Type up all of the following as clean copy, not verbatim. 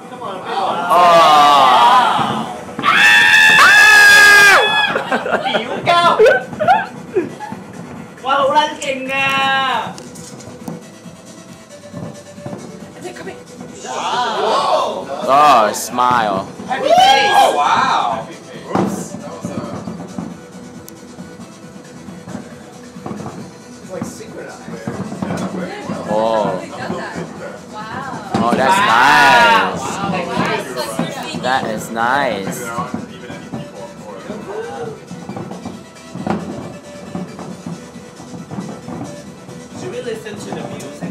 Come on, oh. Tiểu cao. Wow, Lan kinh à. Wow. Oh, smile. Happy face. Oh, wow. Oops. That was it's like synchronized. Oh. Wow. Oh, that's nice. That is nice. Should we listen to the music?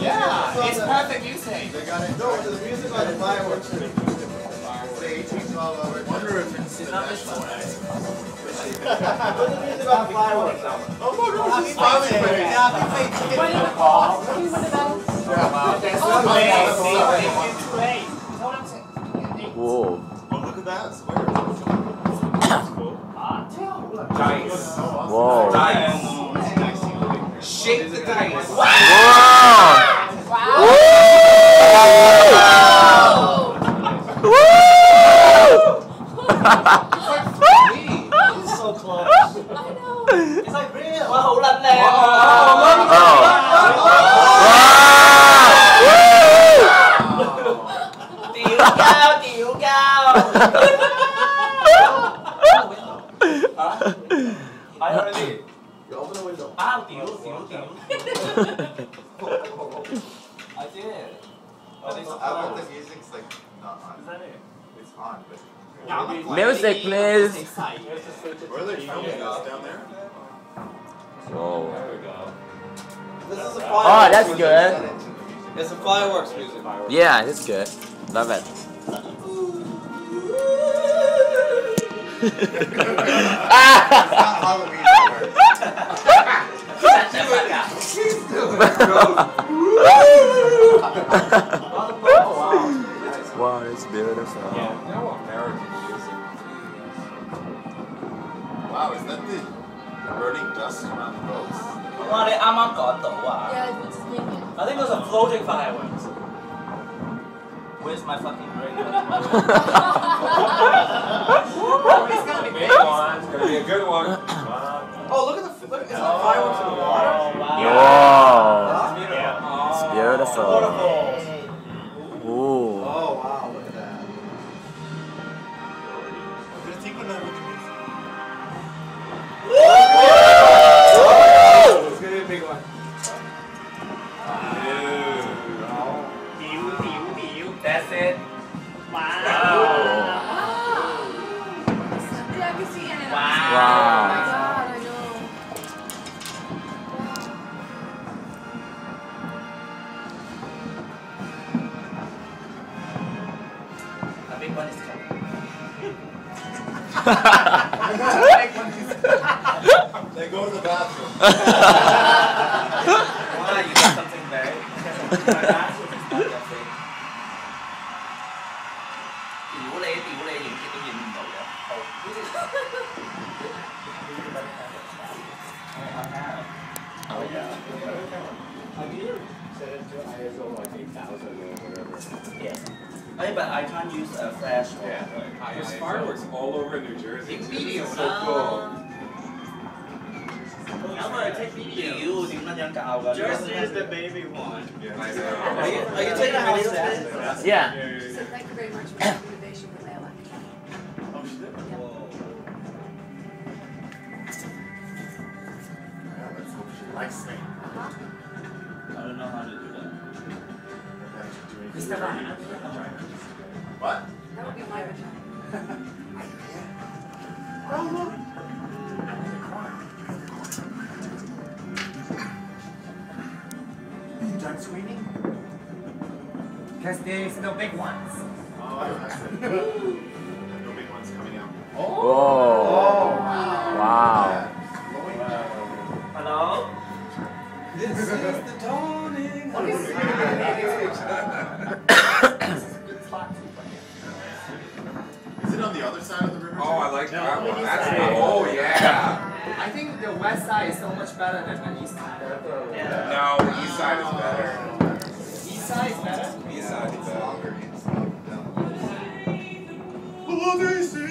Yeah, It's perfect music. They got it. No, the music on the fireworks. Say 18, 12 hours. I wonder if it's the national anthem. What's the music on the fireworks? Oh, look, it was a smiling face. What in the fall? What are you one of those? That's Oh, too late. okay. It's too late. That's what I'm saying. Whoa. Oh, look at that. Square. Dice. Whoa. Dice. Shake the dice. Whoa. Wow. It's so close. I know. It's like real. Wow, lạnh lẹ. Tiểu cao, tiểu cao. I already. You open the window. Ah, tiểu. I did. I bet the music's like not on. Is that it? It's on, but. Music, please. Where are they filming this? Down there? Whoa. There we go. This is a Oh, that's good. It's some fireworks music. Yeah, that's good. Love it. It's not Halloween. Wow, it's beautiful. No American music. Wow, is that the burning dust around the boats? Wow, they啱啱趕到啊 Yeah, what's his name? I think those are floating fireworks. Where's my fucking ring? It's gonna be Big one. It's gonna be a good one. Oh, look at the is that fireworks in the water? Whoa. Yeah. It's beautiful. Waterfalls. Ooh. Oh, wow, look at that. It's gonna be a big one. That's it. Wow. Yeah, I can see it. Wow. Oh my Wow. god, I know. A big one is coming. They go to the bathroom. Why you got something there? My bathroom is not that big. Tiểu lê nhìn cái tôi nhìn màu đó. Oh yeah. Have you set it to ISO like 8,000 or whatever? Yes. Hey, but I can't use a flash. Yeah. There's fireworks all over New Jersey. Take It's video. so cool. Jersey is the baby one. Yeah, I know. Are you taking videos? Yeah. So thank you very much for the invitation for Layla. Oh, shit. Yeah, let's hope she likes me. I don't know how to do that. Mr. What? That would be my vagina. Oh, look. You done screaming? Because there's no big ones. Oh, I don't have to. No big ones coming out. Whoa. Wow. Wow. Hello? This is the dawning. Is it on the other side of the river? Oh, I like that one. That's oh yeah. I think the west side is so much better than the east side. Yeah. No, the east side is better. East side is better? longer. It's not done. Oh, they see.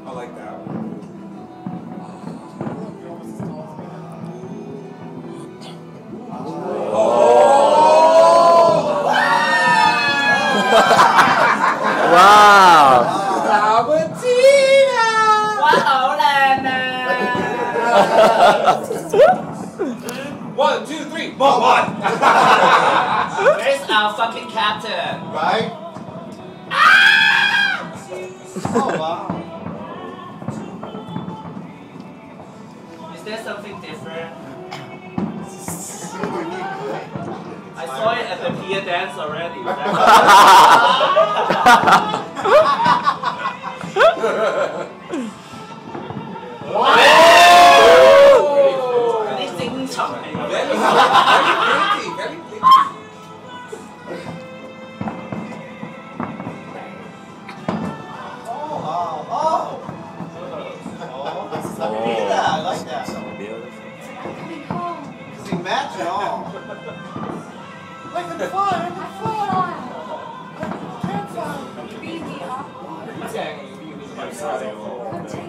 I like that one. Wow. 哇，好靚啊！ 1, 2, 3, one. Where's our fucking captain? Right? Oh, wow. Is there something different? I saw it at the pier dance already. Wow! 啲精蟲嚟㗎。 Very pretty, very pretty. Oh, wow. Oh. Oh, this is like I like that. Beautiful. Coming home. Because they match it all. Like the fly, I fly. Can't fly. Beat me up. Come take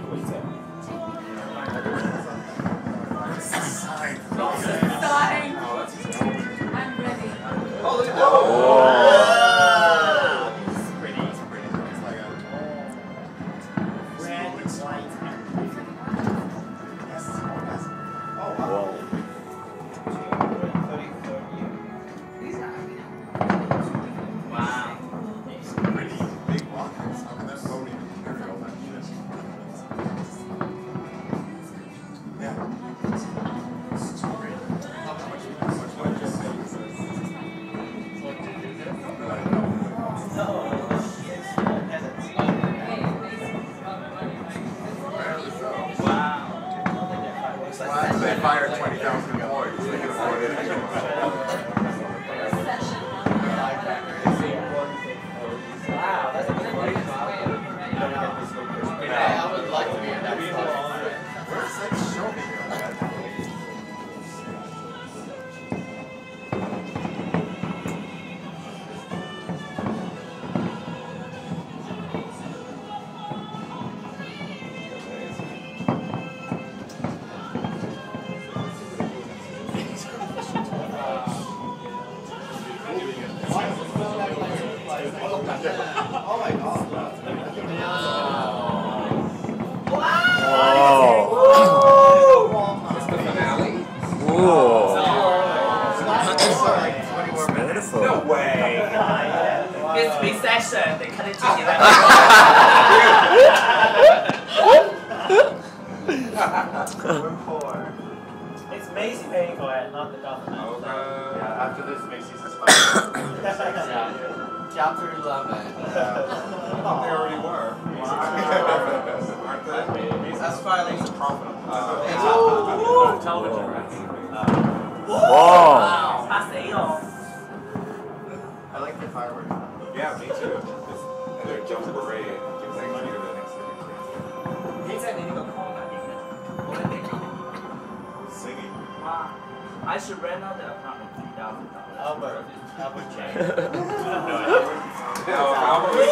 me. Dying. I'm ready. Oh, look at that. Oh. This is pretty. It's pretty. It's like a red, white, yes. Oh, wow. Wow. Wow. These pretty big rockets. I mean, that's floating aerial. That shit. Yeah. This is great. How much Wow. They fired 20,000 employees. They can afford it. Wow, that's a good one. I would like to be in that spot. Where's that show me? Oh my god. It's the finale. Whoa. Sorry, 20 more minutes. Beautiful. No way. It's recession. They cut it together. It's Macy paying for it, not the government. Yeah, after this Macy's is fine. Chapter 11. They already were. Aren't they? That's filing is profitable. Television rights. Whoa. Wow. 嚇死我。 I like the fireworks. Yeah, me too. And their jump parade gives energy to the next generation. 幾隻你呢個 corner 影嘅？好靚地。 Singing. Wow. I should rent out the apartment $3,000. Albert change. Now, Albert was